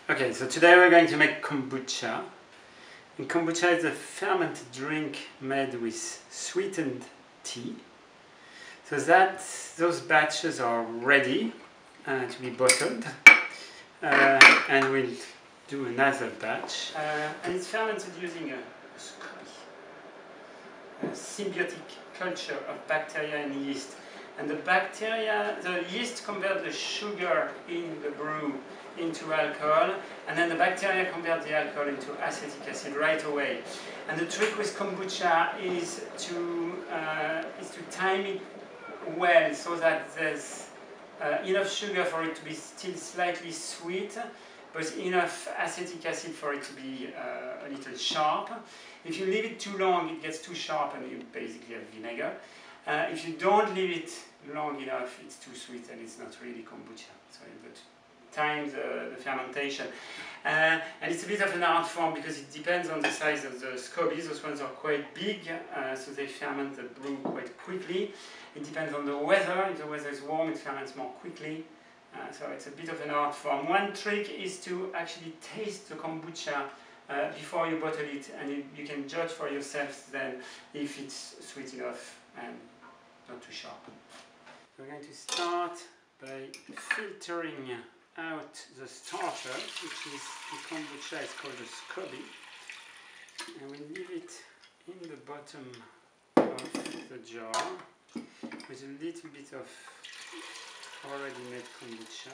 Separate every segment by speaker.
Speaker 1: Okay, so today we're going to make kombucha. And kombucha is a fermented drink made with sweetened tea. So that those batches are ready to be bottled, and we'll do another batch. And it's fermented using a symbiotic culture of bacteria and yeast. And the yeast convert the sugar in the brew into alcohol, and then the bacteria convert the alcohol into acetic acid right away. And the trick with kombucha is to time it well so that there's enough sugar for it to be still slightly sweet, but enough acetic acid for it to be a little sharp. If you leave it too long, it gets too sharp and you basically have vinegar. If you don't leave it long enough, it's too sweet and it's not really kombucha. So you've got to time the fermentation. And it's a bit of an art form because it depends on the size of the scobies. Those ones are quite big, so they ferment the brew quite quickly. It depends on the weather. If the weather is warm, it ferments more quickly. So it's a bit of an art form. One trick is to actually taste the kombucha before you bottle it, and you can judge for yourselves then if it's sweet enough and not too sharp. We're going to start by filtering out the starter, which is the kombucha, it's called a SCOBY, and we leave it in the bottom of the jar with a little bit of already made kombucha,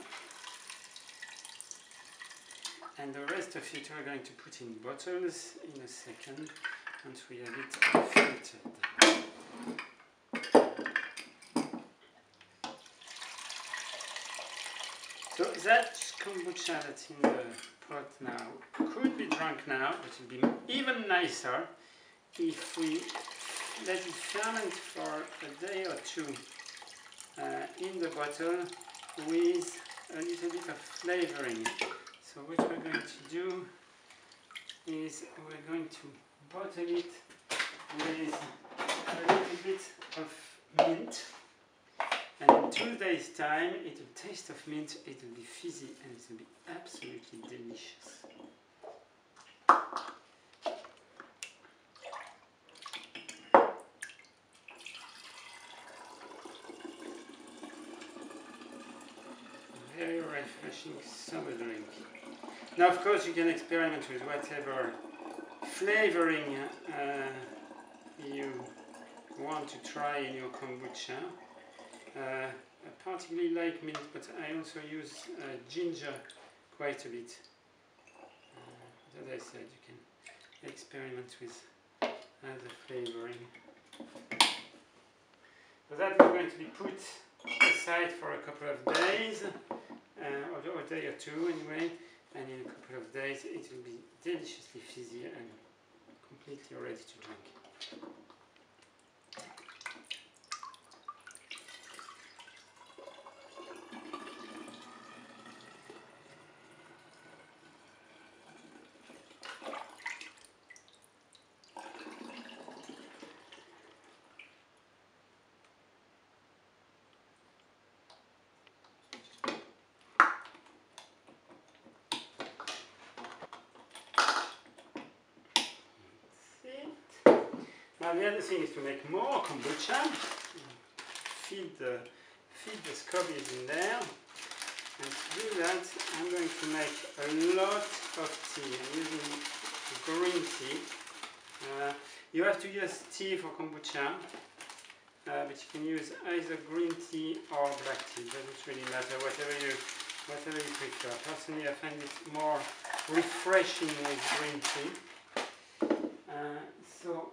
Speaker 1: and the rest of it we're going to put in bottles in a second once we have it filtered. So that kombucha that's in the pot now could be drunk now, but it will be even nicer if we let it ferment for a day or two in the bottle with a little bit of flavoring. So what we're going to do is we're going to bottle it with a little bit of mint. And in 2 days' time, it will taste of mint, it will be fizzy, and it will be absolutely delicious. Very refreshing summer drink. Now, of course, you can experiment with whatever flavoring you want to try in your kombucha. I particularly like mint, but I also use ginger quite a bit. As I said, you can experiment with other flavoring. So that is going to be put aside for a couple of days, or a day or two anyway, and in a couple of days it will be deliciously fizzy and completely ready to drink. Now the other thing is to make more kombucha. Feed the scobies in there. And to do that, I'm going to make a lot of tea. I'm using green tea. You have to use tea for kombucha, but you can use either green tea or black tea. It doesn't really matter, whatever you prefer. Personally, I find it more refreshing with green tea. So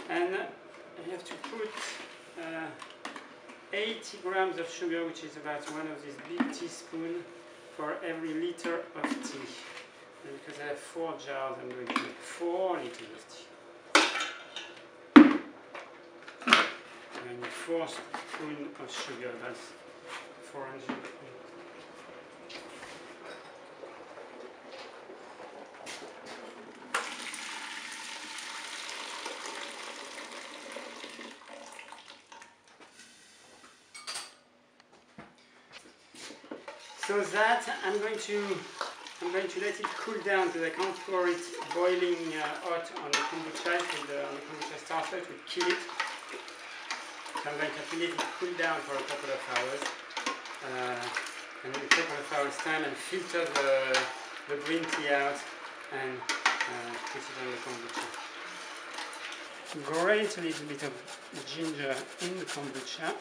Speaker 1: and you have to put 80 grams of sugar, which is about one of these big teaspoons for every liter of tea. And because I have 4 jars, I'm going to make 4 liters of tea. I need 4 spoons of sugar, that's 400. So that I'm going to let it cool down because I can't pour it boiling hot on the kombucha. On the kombucha starter, it would kill it. So I'm going to let it cool down for a couple of hours. And in a couple of hours time and filter the green tea out and put it on the kombucha. Grate a little bit of ginger in the kombucha.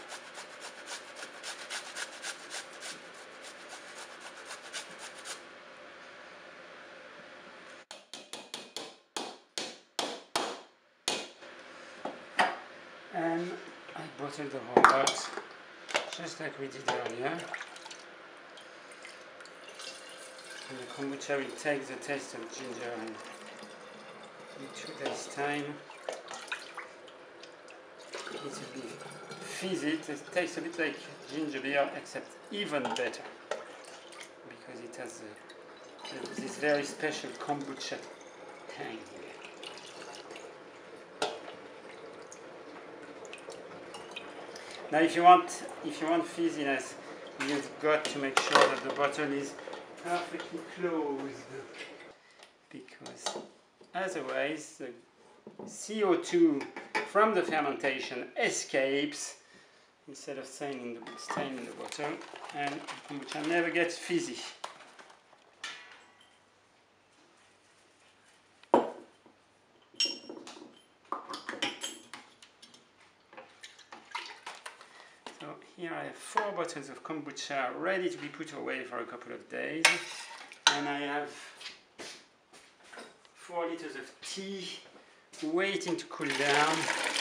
Speaker 1: And I bottled the whole lot, just like we did earlier. And the kombucha will take the taste of ginger and in 2 days time it will be fizzy. It tastes a bit like ginger beer except even better because it has this very special kombucha tang. Now if you want fizziness, you've got to make sure that the bottle is perfectly closed, because otherwise the CO2 from the fermentation escapes instead of staying in the bottle, and the kombucha never gets fizzy. So here I have 4 bottles of kombucha ready to be put away for a couple of days, and I have 4 liters of tea waiting to cool down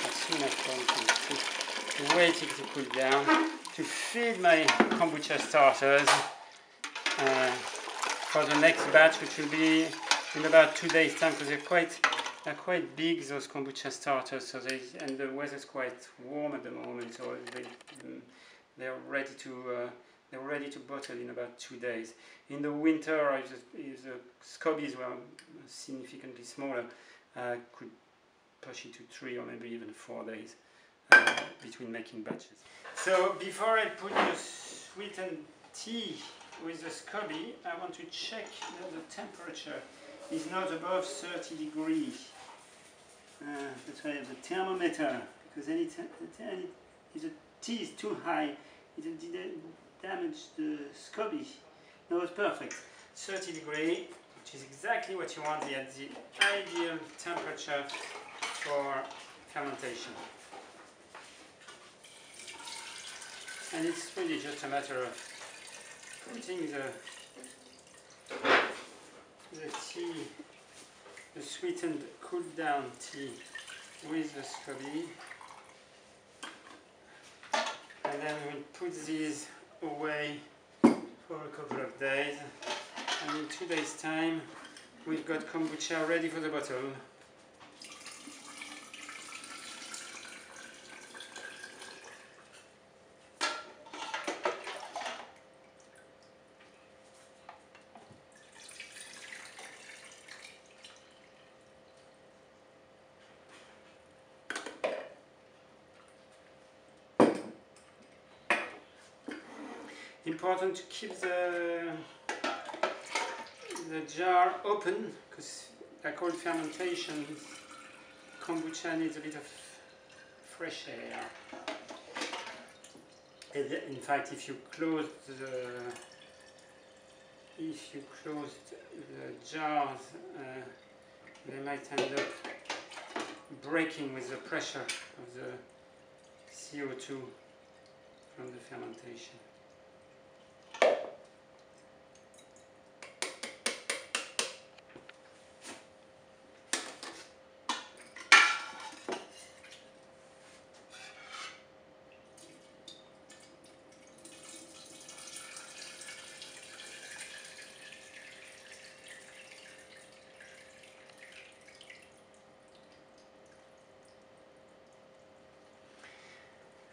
Speaker 1: as soon as possible, waiting to cool down to feed my kombucha starters for the next batch, which will be in about 2 days time, because they're quite big, those kombucha starters, so and the weather's quite warm at the moment, so they're ready to bottle in about 2 days. In the winter, if the scobies were significantly smaller, I could push it to 3 or maybe even 4 days between making batches. So before I put the sweetened tea with the SCOBY, I want to check that the temperature is not above 30 degrees. That's why I have the thermometer, because if the tea is too high, it will damage the SCOBY. No, it's perfect. 30 degrees, which is exactly what you want, the ideal temperature for fermentation. And it's really just a matter of putting the tea, the sweetened cooled down tea with the SCOBY, and then we'll put these away for a couple of days, and in 2 days time we've got kombucha ready for the bottle. Important to keep the jar open, because like all fermentation, kombucha needs a bit of fresh air. In fact, if you closed the jars, they might end up breaking with the pressure of the CO2 from the fermentation.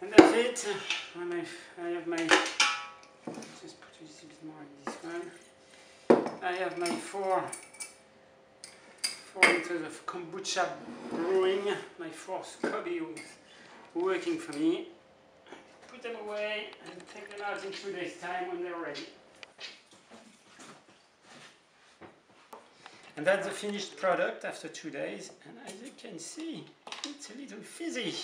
Speaker 1: And that's it. I have my, just put a little bit more in this one. I have my 4 liters of kombucha brewing, my 4 SCOBY working for me. Put them away and take them out in 2 days time when they're ready. And that's the finished product after 2 days. And as you can see, it's a little fizzy,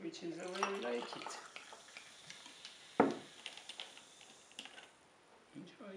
Speaker 1: which is the way we like it. Enjoy.